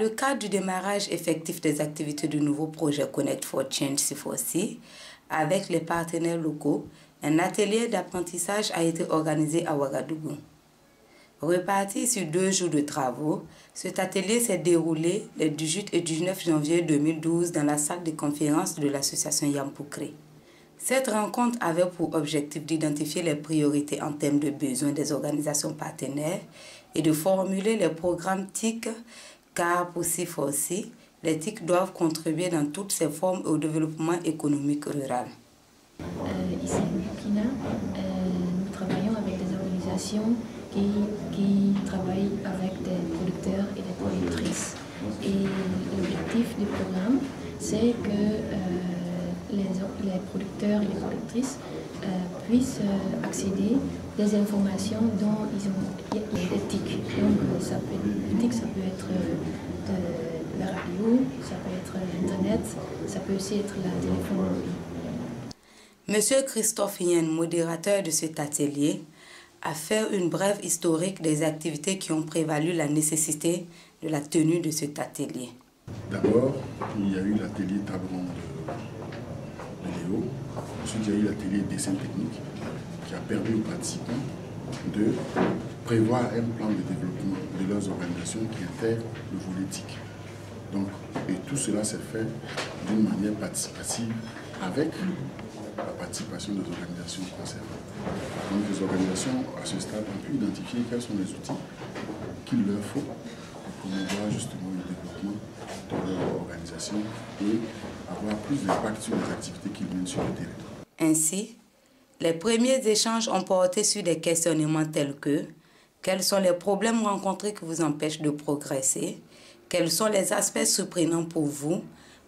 Dans le cadre du démarrage effectif des activités du nouveau projet Connect for Change C4C, avec les partenaires locaux, un atelier d'apprentissage a été organisé à Ouagadougou. Reparti sur 2 jours de travaux, cet atelier s'est déroulé les 18 et 19 janvier 2012 dans la salle de conférence de l'association Yamoussoukro. Cette rencontre avait pour objectif d'identifier les priorités en termes de besoins des organisations partenaires et de formuler les programmes TIC, car pour C4C, les TIC doivent contribuer dans toutes ses formes au développement économique rural. Ici au Burkina, nous travaillons avec des organisations qui travaillent avec des producteurs et des productrices. Et l'objectif du programme, c'est que les producteurs et les productrices puissent accéder des informations dont ils ont des TIC. Donc le TIC, ça peut être la radio, ça peut être l'Internet, ça peut aussi être la téléphonie. Monsieur Christophe Yen, modérateur de cet atelier, a fait une brève historique des activités qui ont prévalu la nécessité de la tenue de cet atelier. D'abord, il y a eu l'atelier tableron de Léo. Ensuite, il y a eu l'atelier dessin technique qui a permis aux participants de prévoir un plan de développement de leurs organisations qui intègre le volet TIC. Donc, et tout cela s'est fait d'une manière participative avec la participation des organisations concernées. Donc les organisations à ce stade ont pu identifier quels sont les outils qu'il leur faut pour promouvoir justement le développement de leur organisation et avoir plus d'impact sur les activités qu'ils mènent sur le territoire. Ainsi, les premiers échanges ont porté sur des questionnements tels que quels sont les problèmes rencontrés qui vous empêchent de progresser, quels sont les aspects surprenants pour vous,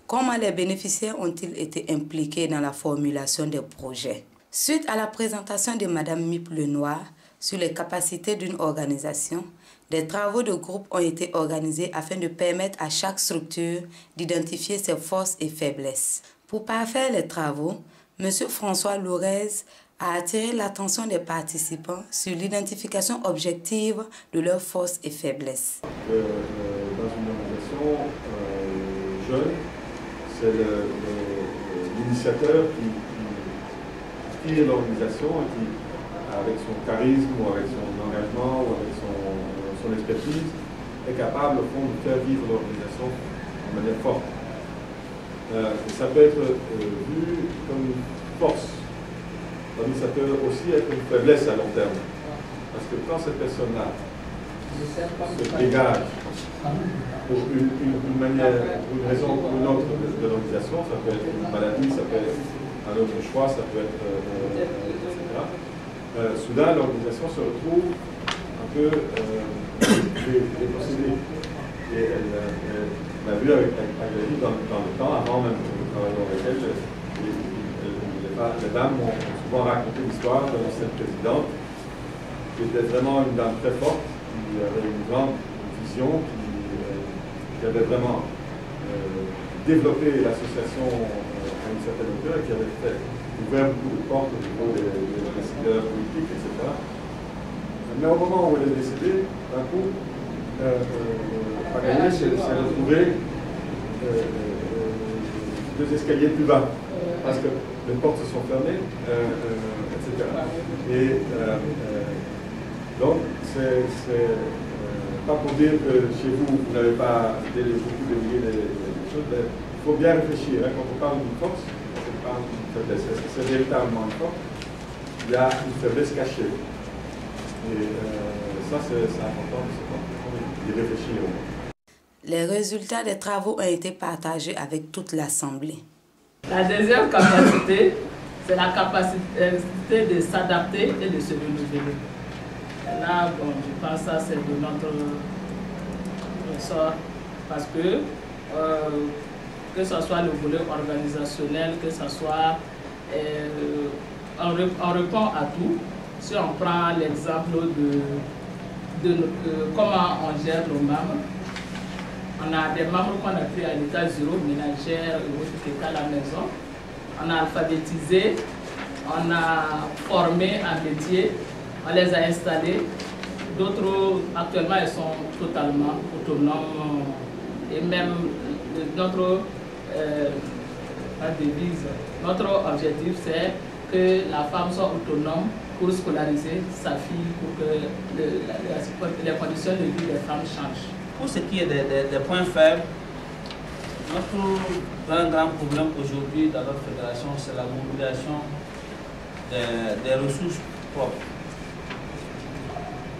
comment les bénéficiaires ont-ils été impliqués dans la formulation des projets. Suite à la présentation de Mme Mip Lenoir sur les capacités d'une organisation, des travaux de groupe ont été organisés afin de permettre à chaque structure d'identifier ses forces et faiblesses. Pour parfaire les travaux, M. François Lourez a attiré l'attention des participants sur l'identification objective de leurs forces et faiblesses. Dans une organisation jeune, c'est l'initiateur qui tire l'organisation et qui, avec son charisme ou avec son engagement ou avec son expertise, est capable au fond de faire vivre l'organisation de manière forte. Et ça peut être vu comme une force, mais ça peut aussi être une faiblesse à long terme. Parce que quand cette personne-là se dégage pour une manière, pour une raison ou une autre de l'organisation, ça peut être une maladie, ça peut être un autre choix, ça peut être etc. Soudain, l'organisation se retrouve un peu dépossédée. Et elle l'a vu avec Agali dans le temps, avant même que nous travaillions avec elle, les dames m'ont souvent raconté l'histoire de cette présidente, qui était vraiment une dame très forte, qui avait une grande vision, qui avait vraiment développé l'association à une certaine hauteur et qui avait ouvert beaucoup de portes au niveau des décideurs politiques, etc. Mais au moment où elle est décédée, d'un coup, Agali s'est retrouvé 2 escaliers plus bas, parce que les portes se sont fermées, etc. Et donc, c'est pas pour dire que chez vous, vous n'avez pas beaucoup délégué les choses, mais il faut bien réfléchir. Hein, quand on parle d'une force, on parle d'une faiblesse. Est-ce que c'est véritablement une force? Il y a une faiblesse cachée. Et ça, c'est important d'y réfléchir. Les résultats des travaux ont été partagés avec toute l'Assemblée. La deuxième capacité, c'est la capacité de s'adapter et de se renouveler. Et là, bon, je pense que ça, c'est de notre ressort, parce que ce soit le volet organisationnel, que ce soit... on répond à tout. Si on prend l'exemple de comment on gère nos membres, on a des membres qu'on a pris à l'état zéro, ménagères et autres qui étaient à la maison. On a alphabétisé, on a formé un métier, on les a installés. D'autres, actuellement, elles sont totalement autonomes Et même notre devise, notre objectif, c'est que la femme soit autonome pour scolariser sa fille, pour que les conditions de vie des femmes changent. Pour ce qui est des points faibles, notre grand problème aujourd'hui dans notre fédération, c'est la mobilisation des ressources propres,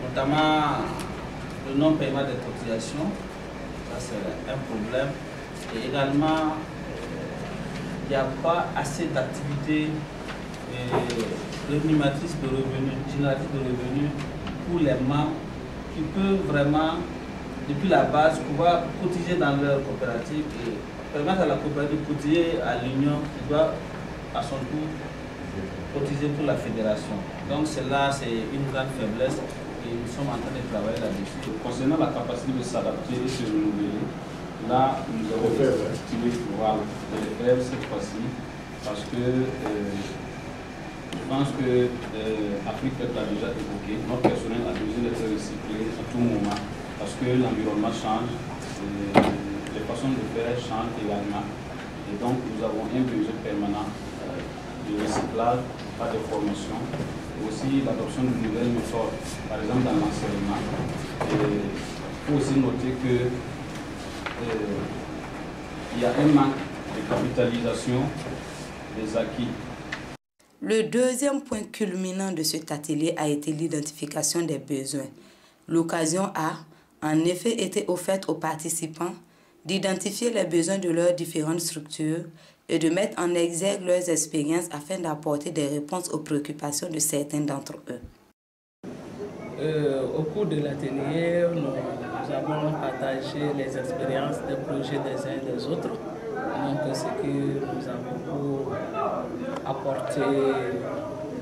notamment le non-paiement des cotisations, ça c'est un problème, et également il n'y a pas assez d'activités rémunératrices de revenus, génératrices de revenus pour les membres qui peuvent vraiment, depuis la base, pouvoir cotiser dans leur coopérative et permettre à la coopérative de cotiser à l'union qui doit à son tour cotiser pour la fédération. Donc cela, c'est une grande faiblesse et nous sommes en train de travailler là-dessus. Concernant la capacité de s'adapter et de se renouveler, là, nous avons estimé pouvoir le faire cette fois-ci parce que je pense que Afrique l'a déjà évoqué, notre personnel a besoin d'être recyclé à tout moment parce que l'environnement change, les façons de faire changent également et donc nous avons un besoin permanent de recyclage, pas de formation, et aussi l'adoption de nouvelles méthodes, par exemple dans l'enseignement. Il faut aussi noter que il y a un manque de capitalisation des acquis. Le deuxième point culminant de cet atelier a été l'identification des besoins. L'occasion a, en effet, été offerte aux participants d'identifier les besoins de leurs différentes structures et de mettre en exergue leurs expériences afin d'apporter des réponses aux préoccupations de certains d'entre eux. Au cours de l'atelier, nous avons partagé les expériences des projets des uns et des autres. Donc, ce que nous avons apporté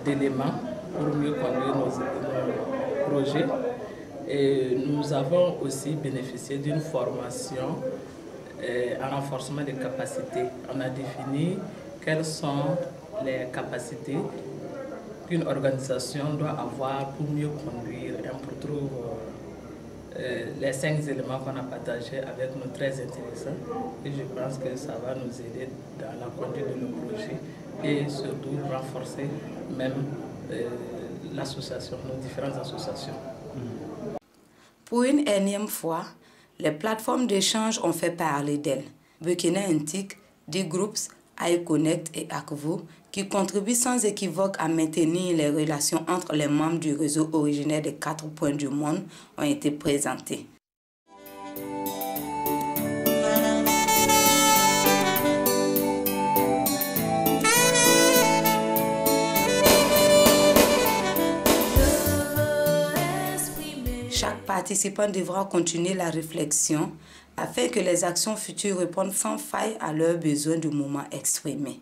d'éléments pour mieux conduire nos projets. Et nous avons aussi bénéficié d'une formation en renforcement des capacités. On a défini quelles sont les capacités qu'une organisation doit avoir pour mieux conduire. Et on retrouve les 5 éléments qu'on a partagés avec nous très intéressants. Et je pense que ça va nous aider dans la conduite de nos projets et surtout renforcer même l'association, nos différentes associations. Pour une énième fois, les plateformes d'échange ont fait parler d'elles. Burkina Antique, D-Groups, iConnect et Akvo, qui contribuent sans équivoque à maintenir les relations entre les membres du réseau originaire des 4 points du monde, ont été présentés. Chaque participant devra continuer la réflexion afin que les actions futures répondent sans faille à leurs besoins du moment exprimé.